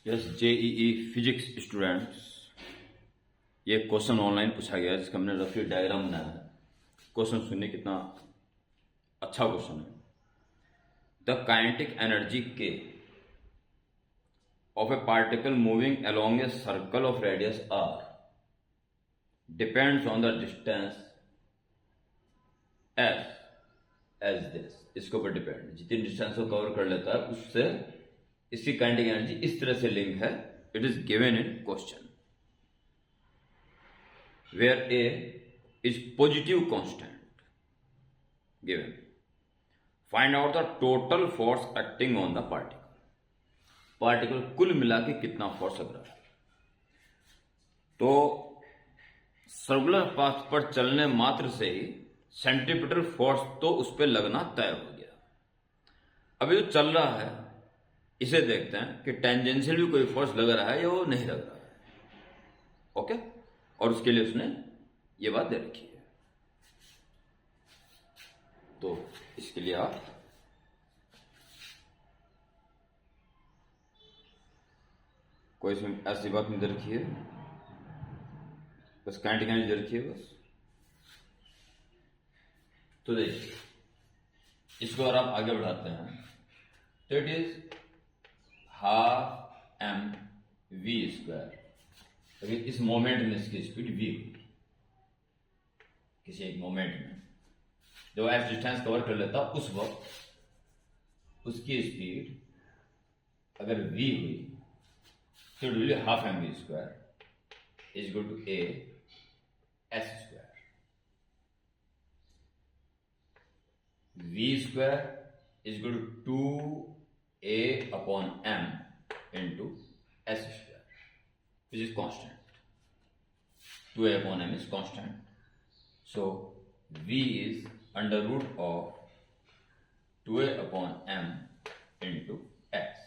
Yes JEE physics students, ये question online पूछा गया है जिसका हमने रफली डायग्राम बनाया है। क्वेश्चन सुनिए, कितना अच्छा क्वेश्चन है। द काइनेटिक एनर्जी के of a particle moving along a circle of radius r depends on the distance s as this। इसके ऊपर डिपेंड, जितनी डिस्टेंस को कवर कर लेता है उससे इसकी काइनेटिक एनर्जी इस तरह से लिंक है। It is given in question where a is positive constant given, find out the total force acting on the particle। Particle कुल मिला के कितना फोर्स लग रहा है। तो सर्कुलर पाथ पर चलने मात्र से ही सेंट्रीपिटल फोर्स तो उस पर लगना तय हो गया। अभी जो चल रहा है इसे देखते हैं कि टेंजेंशियल भी कोई फोर्स लग रहा है या वो नहीं लग रहा है। ओके, और उसके लिए उसने ये बात दे रखी है। तो इसके लिए आप कोई इसमें ऐसी बात नहीं दे रखी है, बस काइनेटिक एनर्जी दे रखी है बस। तो देखिए, इसको अगर आप आगे बढ़ाते हैं तो it is half m v square. अभी इस मोमेंट में इसकी स्पीड वी हुई, किसी एक मोमेंट में जब एस डिस्टेंस कवर कर लेता उस वक्त उसकी स्पीड अगर वी हुई तो it will be half m v square is equal to a s square. V square is equal to 2a upon m into s square which is constant. 2a upon m is constant, so v is under root of 2a upon m into s.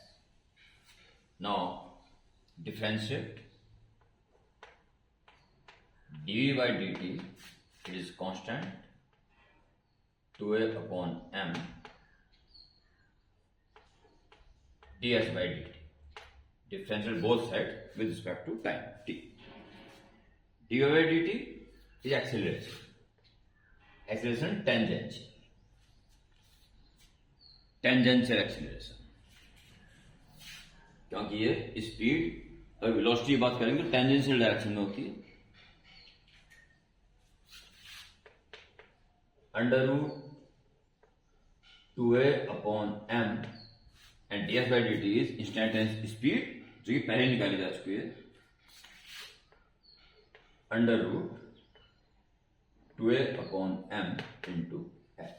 Now differentiate dv by dt, it is constant 2a upon m ds by dt. Differentiate both sides with respect to time t. dv by dt is acceleration. Acceleration tangential acceleration, क्योंकि ये speed और velocity की बात करेंगे तो tangential direction में होती है। Under root 2a upon m and ds by dt is instantaneous speed, जो कि पहले निकाली जा चुकी है। Under root 2a upon m into s.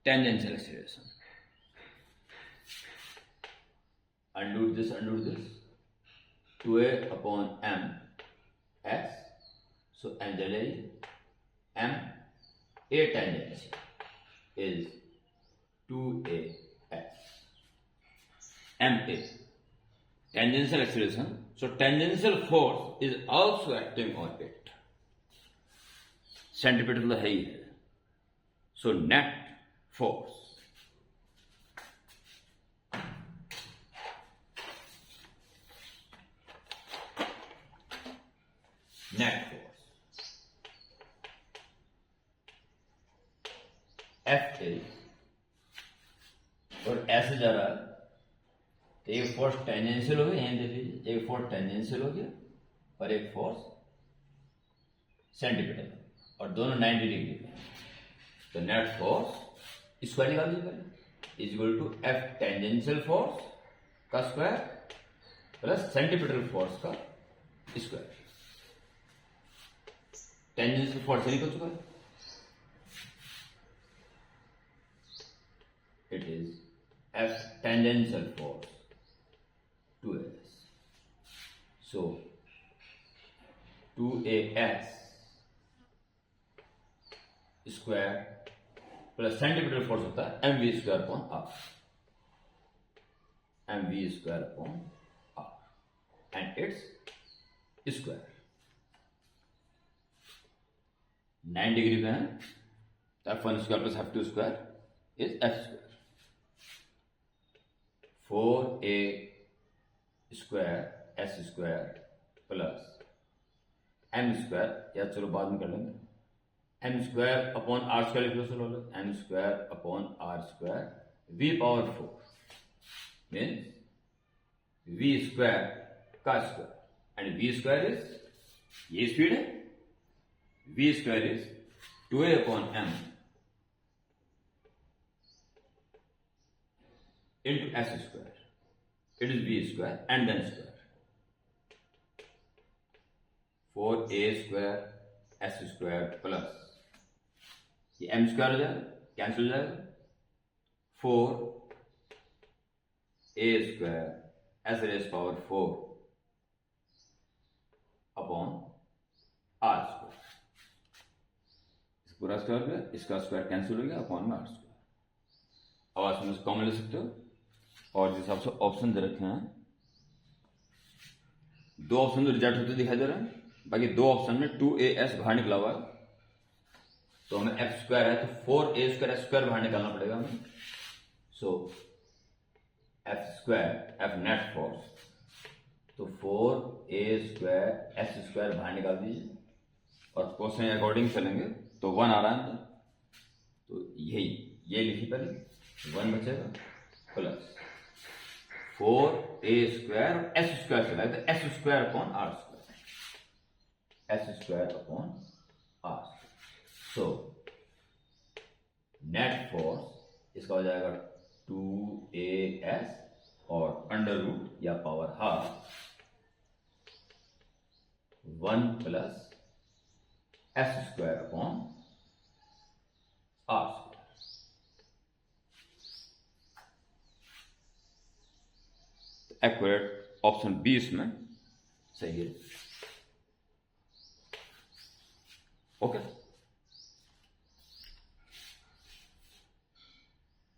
Tangential acceleration. Undo this, 2a upon m s. So angular m a tangential is 2a s. m a tangential acceleration. So tangential force is also acting on it. Centripetal तो है ही है। सो net force F is, और ऐसे जा रहा है, एक force tangential हो गया, यहां देख लीजिए, एक फोर्स टेंजेंशियल हो गया और एक फोर्स सेंट्रीपिटल, और दोनों 90 डिग्री पे। तो नेट फोर्स स्क्वायर निकाल दीजिए पहले, is equal to F tangential force का स्क्वायर प्लस सेंट्रीपिटल फोर्स का स्क्वायर। टेंजेंशियल फोर्स निकल चुका है, it is F tangential force 2as, so 2as square plus centimeter force होता है m v square upon r, m v square upon r and its square 9 degree पे है, तो F1 square plus F2 square is F square. 4a square s square plus m square, या चलो बाद में कर लेंगे, m square upon r square equal m square upon r square v power 4 means v square का square and v square is, ये speed है, v square is 2a upon m into s square. It is v square and then square. 4a square s square plus ये m square हो जाएगा, cancel हो जाएगा, 4a square s raised power 4 upon r square. पूरा square है, इसका square cancel हो गया, अपॉन में r स्क्वायर. अब आप इसमें कॉमन ले सकते हो, और जिस हिसाब से ऑप्शन दे रखे हैं, दो ऑप्शन तो रिजल्ट होते दिखाई दे रहे हैं, बाकी दो ऑप्शन में 2as बाहर निकला हुआ है, तो हमें f स्क्वायर है तो 4a स्क्वायर s स्क्वायर बाहर निकालना पड़ेगा हमें. सो f square, f net force, तो 4a स्क्वायर s स्क्वायर बाहर निकाल दीजिए और क्वेश्चन अकॉर्डिंग चलेंगे तो 1 आ रहा है अंदर, तो यही ये लिखी पहले 1 बचेगा plus 4a square s square चला तो s square upon r square, s square upon r. So net force इसका हो जाएगा 2as और अंडर रूट या power half 1 plus s square upon r square. Accurate option B इसमें सही है. ओके.